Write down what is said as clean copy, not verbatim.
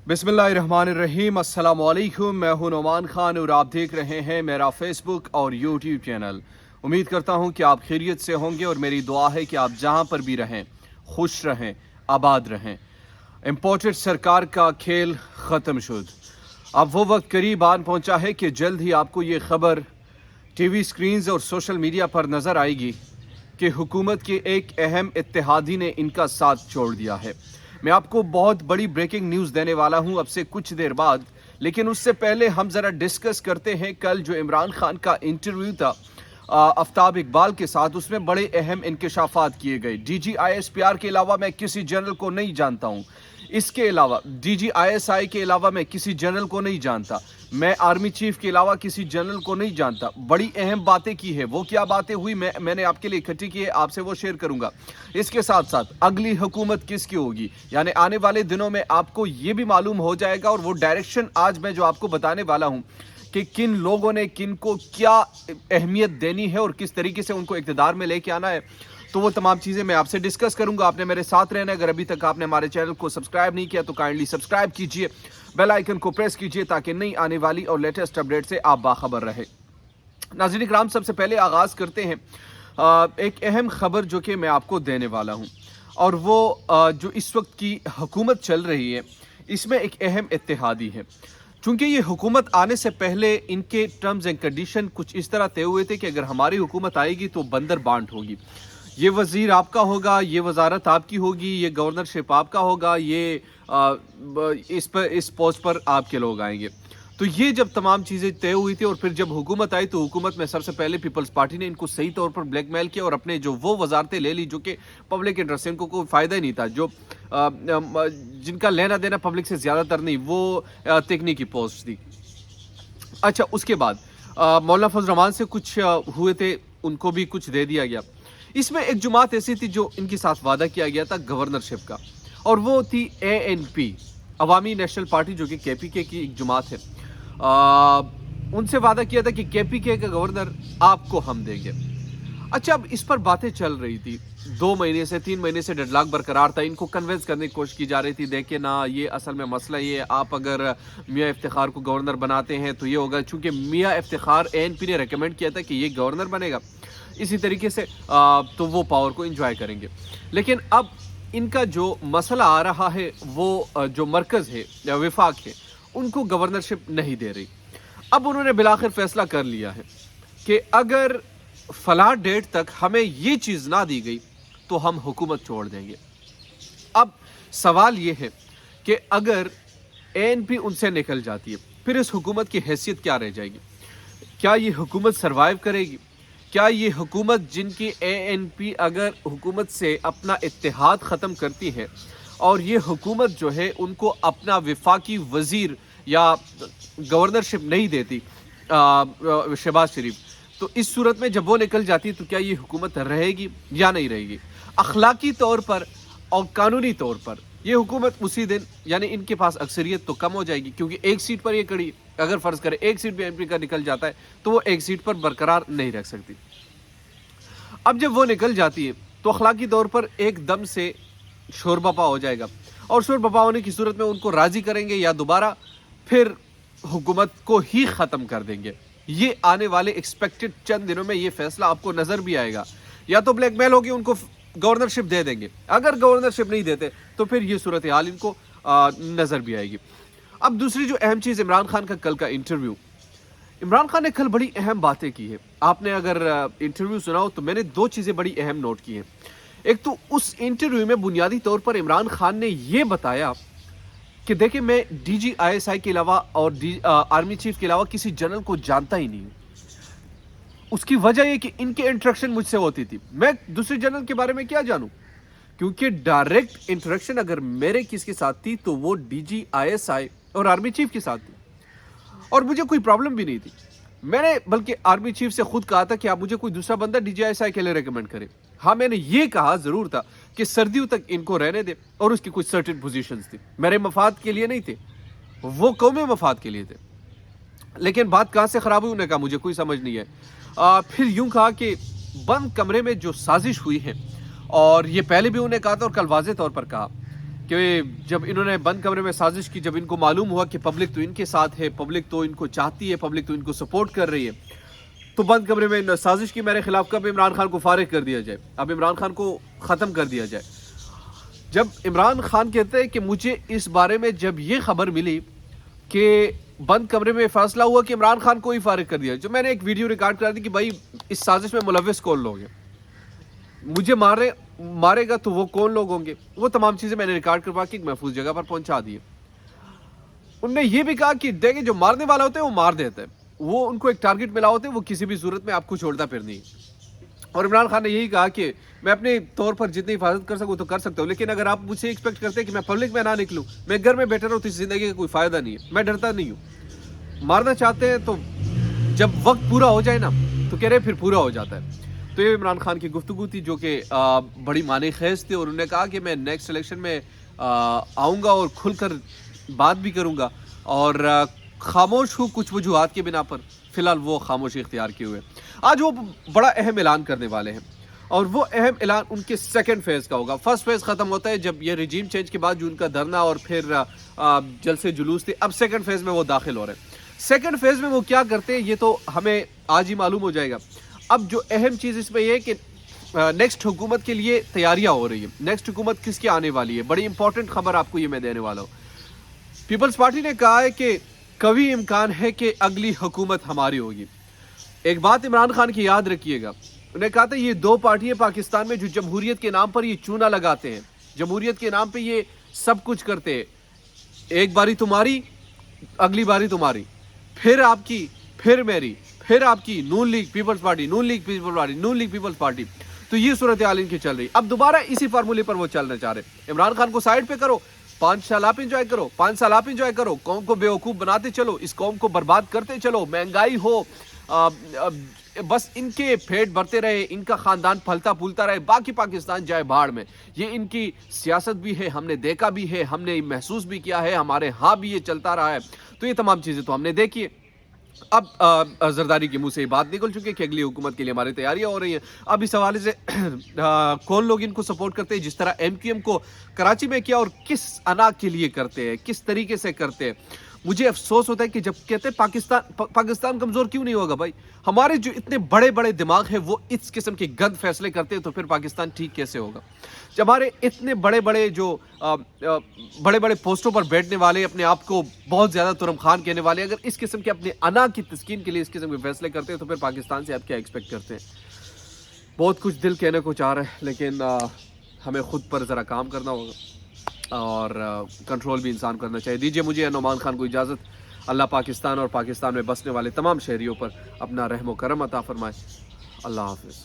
बिस्मिल्लाहिर्रहमानिर्रहीम, अस्सलाम वालेकुम। मैं हूं नोमान खान और आप देख रहे हैं मेरा फेसबुक और यूट्यूब चैनल। उम्मीद करता हूं कि आप खैरियत से होंगे और मेरी दुआ है कि आप जहां पर भी रहें खुश रहें, आबाद रहें। इम्पोर्टेड सरकार का खेल ख़त्म शुद। अब वो वक्त करीब आन पहुंचा है कि जल्द ही आपको ये खबर टीवी स्क्रीन्स और सोशल मीडिया पर नज़र आएगी कि हुकूमत के एक अहम इत्तेहादी ने इनका साथ छोड़ दिया है। मैं आपको बहुत बड़ी ब्रेकिंग न्यूज़ देने वाला हूं अब से कुछ देर बाद, लेकिन उससे पहले हम ज़रा डिस्कस करते हैं कल जो इमरान खान का इंटरव्यू था आफ्ताब इकबाल के साथ, उसमें बड़े अहम इंकशाफात किए गए। DGISPR के अलावा मैं किसी जनरल को नहीं जानता हूँ, इसके अलावा DGISI के अलावा मैं किसी जनरल को नहीं जानता, मैं आर्मी चीफ के अलावा किसी जनरल को नहीं जानता। बड़ी अहम बातें की है। वो क्या बातें हुई मैंने आपके लिए इकट्ठी की है, आपसे वो शेयर करूंगा। इसके साथ साथ अगली हुकूमत किसकी होगी, यानी आने वाले दिनों में आपको ये भी मालूम हो जाएगा, और वो डायरेक्शन आज मैं जो आपको बताने वाला हूँ कि किन लोगों ने किन को क्या अहमियत देनी है और किस तरीके से उनको इक़्तिदार में लेके आना है, तो वो तमाम चीज़ें मैं आपसे डिस्कस करूंगा। आपने मेरे साथ रहना है। अगर अभी तक आपने हमारे चैनल को सब्सक्राइब नहीं किया तो काइंडली सब्सक्राइब कीजिए, बेल आइकन को प्रेस कीजिए ताकि नई आने वाली और लेटेस्ट अपडेट से आप बाखबर रहे। नाज़रीन इकराम, सबसे पहले आगाज़ करते हैं एक अहम खबर जो कि मैं आपको देने वाला हूँ, और वो जो इस वक्त की हुकूमत चल रही है इसमें एक अहम इत्तेहादी है। चूँकि ये हुकूमत आने से पहले इनके टर्म्स एंड कंडीशन कुछ इस तरह तय हुए थे कि अगर हमारी हुकूमत आएगी तो बंदर बांट होगी, ये वज़ीर आपका होगा, ये वजारत आपकी होगी, ये गवर्नरशिप आपका होगा, ये इस पोस्ट पर आपके लोग आएंगे। तो ये जब तमाम चीज़ें तय हुई थी और फिर जब हुकूमत आई तो हुकूमत में सबसे पहले पीपल्स पार्टी ने इनको सही तौर पर ब्लैकमेल किया और अपने जो वो वजारतें ले ली जो कि पब्लिक इंटरेस्ट से इनको कोई फ़ायदा ही नहीं था, जो जिनका लेना देना पब्लिक से ज़्यादातर नहीं, वो तकनीकी पोस्ट थी। अच्छा, उसके बाद मौलाना फजल रहमान से कुछ हुए थे, उनको भी कुछ दे दिया गया। इसमें एक जमात ऐसी थी जो इनके साथ वादा किया गया था गवर्नरशिप का, और वो थी ANP, अवामी नेशनल पार्टी, जो कि KPK की एक जमात है। उनसे वादा किया था कि KPK का गवर्नर आपको हम देंगे। अच्छा, अब इस पर बातें चल रही थी 2 महीने से 3 महीने से, डेडलॉक बरकरार था। इनको कन्विंस करने की कोशिश की जा रही थी, देखे ना ये असल में मसला ये है, आप अगर मियाँ इफ्तिखार को गवर्नर बनाते हैं तो ये होगा। चूँकि मियाँ इफ्तिखार ANP ने रेकमेंड किया था कि ये गवर्नर बनेगा, इसी तरीके से तो वो पावर को एंजॉय करेंगे। लेकिन अब इनका जो मसला आ रहा है वो जो मरकज़ है या विफाक है उनको गवर्नरशिप नहीं दे रही। अब उन्होंने बिलाखिर फैसला कर लिया है कि अगर फला डेट तक हमें ये चीज़ ना दी गई तो हम हुकूमत छोड़ देंगे। अब सवाल ये है कि अगर ANP उनसे निकल जाती है फिर इस हुकूमत की हैसियत क्या रह जाएगी? क्या ये हुकूमत सर्वाइव करेगी? क्या ये हुकूमत, जिनकी ANP अगर हुकूमत से अपना इत्तेहाद ख़त्म करती है और ये हुकूमत जो है उनको अपना विफाकी वज़ीर या गवर्नरशिप नहीं देती शहबाज शरीफ, तो इस सूरत में जब वो निकल जाती है तो क्या ये हुकूमत रहेगी या नहीं रहेगी? अखलाकी तौर पर और कानूनी तौर पर ये हुकूमत उसी दिन, यानी इनके पास अक्सरियत तो कम हो जाएगी, क्योंकि एक सीट पर ये खड़ी, अगर फ़र्ज़ करें एक सीट भी MP का निकल जाता है तो वो एक सीट पर बरकरार नहीं रख सकती। अब जब वो निकल जाती है तो अखलाकी तौर पर एकदम से शोर बपा हो जाएगा, और शोर बपा होने की सूरत में उनको राज़ी करेंगे या दोबारा फिर हुकूमत को ही ख़त्म कर देंगे। ये आने वाले एक्सपेक्टेड चंद दिनों में ये फैसला आपको नज़र भी आएगा। या तो ब्लैकमेल होगी, उनको गवर्नरशिप दे देंगे, अगर गवर्नरशिप नहीं देते तो फिर ये सूरत हाल इनको नज़र भी आएगी। अब दूसरी जो अहम चीज़, इमरान खान का कल का इंटरव्यू। इमरान खान ने कल बड़ी अहम बातें की है। आपने अगर इंटरव्यू सुना हो तो मैंने 2 चीज़ें बड़ी अहम नोट की हैं। एक तो उस इंटरव्यू में बुनियादी तौर पर इमरान खान ने ये बताया कि देखिए, मैं DGISI के अलावा और आर्मी चीफ के अलावा किसी जनरल को जानता ही नहीं हूँ। उसकी वजह ये कि इनके इंटरेक्शन मुझसे होती थी, मैं दूसरे जनरल के बारे में क्या जानूँ, क्योंकि डायरेक्ट इंटरेक्शन अगर मेरे किसके साथ थी तो वो DGISI और आर्मी चीफ के साथ थी, और मुझे कोई प्रॉब्लम भी नहीं थी। मैंने बल्कि आर्मी चीफ से खुद कहा था कि आप मुझे कोई दूसरा बंदा DGISI के लिए रेकमेंड करें। हाँ, मैंने ये कहा ज़रूर था कि सर्दियों तक इनको रहने दे, और उसकी कुछ सर्टेन पोजीशंस थी, मेरे मफाद के लिए नहीं थे, वो कौमी मफाद के लिए थे। लेकिन बात कहाँ से ख़राब हुई उन्होंने कहा मुझे कोई समझ नहीं है। फिर यूँ कहा कि बंद कमरे में जो साजिश हुई है, और ये पहले भी उन्होंने कहा था और कल वाज़े तौर पर कहा کہ جب انہوں نے بند کمرے میں سازش کی، جب ان کو معلوم ہوا کہ پبلک تو ان کے ساتھ ہے، پبلک تو ان کو چاہتی ہے، پبلک تو ان کو سپورٹ کر رہی ہے، تو بند کمرے میں سازش کی میرے خلاف کب عمران خان کو فارغ کر دیا جائے، اب عمران خان کو ختم کر دیا جائے۔ جب عمران خان کہتے ہیں کہ مجھے اس بارے میں جب یہ خبر ملی کہ بند کمرے میں فیصلہ ہوا کہ عمران خان کو ہی فارغ کر دیا، جو میں نے ایک ویڈیو ریکارڈ کر دی کہ بھائی اس سازش میں ملوث کون لوگ ہیں، مجھے مارے گا تو وہ کون لوگ ہوں گے، وہ تمام چیزیں میں نے ریکارڈ کروا کے ایک محفوظ جگہ پر پہنچا دی۔ انہوں نے یہ بھی کہا کہ دیکھیں جو مارنے والا ہوتا ہے وہ مار دیتا ہے، وہ ان کو ایک ٹارگٹ ملا ہوتا ہے، وہ کسی بھی صورت میں آپ کو چھوڑتا پھر نہیں۔ اور عمران خان نے یہی کہا کہ میں اپنے طور پر جتنی حفاظت کر سکوں تو کر سکتا ہوں، لیکن اگر آپ مجھ سے ایکسپیکٹ کرتے ہیں کہ میں پبلک میں نہ نکلوں، میں گھر میں بیٹھا رہوں، تو اس زندگی کا کوئی فائدہ نہیں ہے، میں ڈرتا نہیں ہوں۔ مارنا چاہتے ہیں تو جب وقت پورا ہو جائے نا تو کہہ رہے پھر پورا ہو جاتا ہے۔ تو یہ عمران خان کی گفتگو تھی جو کہ بڑی معنی خیز تھی، اور انہوں نے کہا کہ میں نیکسٹ الیکشن میں آؤں گا اور کھل کر بات بھی کروں گا، اور خاموش ہوں کچھ وجوہات کی بنا پر، فی الحال وہ خاموشی اختیار کیے ہوئے۔ آج وہ بڑا اہم اعلان کرنے والے ہیں، اور وہ اہم اعلان ان کے سیکنڈ فیز کا ہوگا۔ فرسٹ فیز ختم ہوتا ہے جب یہ رجیم چینج کے بعد جو ان کا دھرنا اور پھر جلسے جلوس تھے، اب سیکنڈ فیز میں وہ داخل ہو رہے ہیں۔ سیکنڈ فیز میں وہ کیا کرتے ہیں یہ تو ہمیں آج ہی معلوم ہو جائے گا۔ اب جو اہم چیز اس میں یہ ہے کہ نیکسٹ حکومت کے لیے تیاریاں ہو رہی ہیں، نیکسٹ حکومت کس کی آنے والی ہے، بڑی امپورٹنٹ خبر آپ کو یہ میں دینے والا ہوں۔ پیپلز پارٹی نے کہا ہے کہ قوی امکان ہے کہ اگلی حکومت ہماری ہوگی۔ ایک بات عمران خان کی یاد رکھیے گا، انہوں نے کہا تھا یہ دو پارٹیاں پاکستان میں جو جمہوریت کے نام پر یہ چونا لگاتے ہیں، جمہوریت کے نام پہ یہ سب کچھ کرتے ہیں، ایک باری تمہاری اگلی باری تمہاری، پھر آپ کی، پھر میری، پھر آپ کی، نون لیگ پیپلز پارٹی، نون لیگ پیپلز پارٹی، نون لیگ پیپلز پارٹی۔ تو یہ صورتحال ان کی چل رہی، اب دوبارہ اسی فارمولے پر وہ چلنا چاہ رہے ہیں۔ عمران خان کو سائڈ پہ کرو، 5 سال آپ انجوائے کرو، 5 سال آپ انجوائے کرو، قوم کو بیوقوف بناتے چلو، اس قوم کو برباد کرتے چلو، مہنگائی ہو، بس ان کے پیٹ بھرتے رہے، ان کا خاندان پھلتا پھولتا رہے، باقی پاکستان جائے بھاڑ میں۔ یہ ان کی سیاست بھی ہے، ہم نے دیکھا بھی ہے، ہم نے محسوس بھی کیا ہے، ہمارے ہاں بھی یہ چلتا رہا ہے۔ تو یہ تمام چیزیں تو ہم نے دیکھی ہے۔ اب زرداری کے منہ سے یہ بات نکل چکی ہے کہ اگلی حکومت کے لیے ہماری تیاریاں ہو رہی ہیں۔ اب اس حوالے سے کون لوگ ان کو سپورٹ کرتے ہیں، جس طرح ایم کیو ایم کو کراچی میں کیا اور کس انا کے لیے کرتے ہیں، کس طریقے سے کرتے ہیں۔ مجھے افسوس ہوتا ہے کہ جب کہتے ہیں پاکستان کمزور کیوں نہیں ہوگا بھائی، ہمارے جو اتنے بڑے بڑے دماغ ہیں وہ اس قسم کے گند فیصلے کرتے ہیں تو پھر پاکستان ٹھیک کیسے ہوگا؟ جب ہمارے اتنے بڑے بڑے جو بڑے بڑے پوسٹوں پر بیٹھنے والے، اپنے آپ کو بہت زیادہ ترم خان کہنے والے، اگر اس قسم کے اپنے انا کی تسکین کے لیے اس قسم کے فیصلے کرتے ہیں تو پھر پاکستان سے آپ کیا ایکسپیکٹ کرتے ہیں؟ بہت کچھ دل کہنے کو چاہ رہا ہے، لیکن ہمیں خود پر ذرا کام کرنا ہوگا اور کنٹرول بھی انسان کرنا چاہیے۔ دیجیے مجھے نعمان خان کو اجازت۔ اللہ پاکستان اور پاکستان میں بسنے والے تمام شہریوں پر اپنا رحم و کرم عطا فرمائے۔ اللہ حافظ۔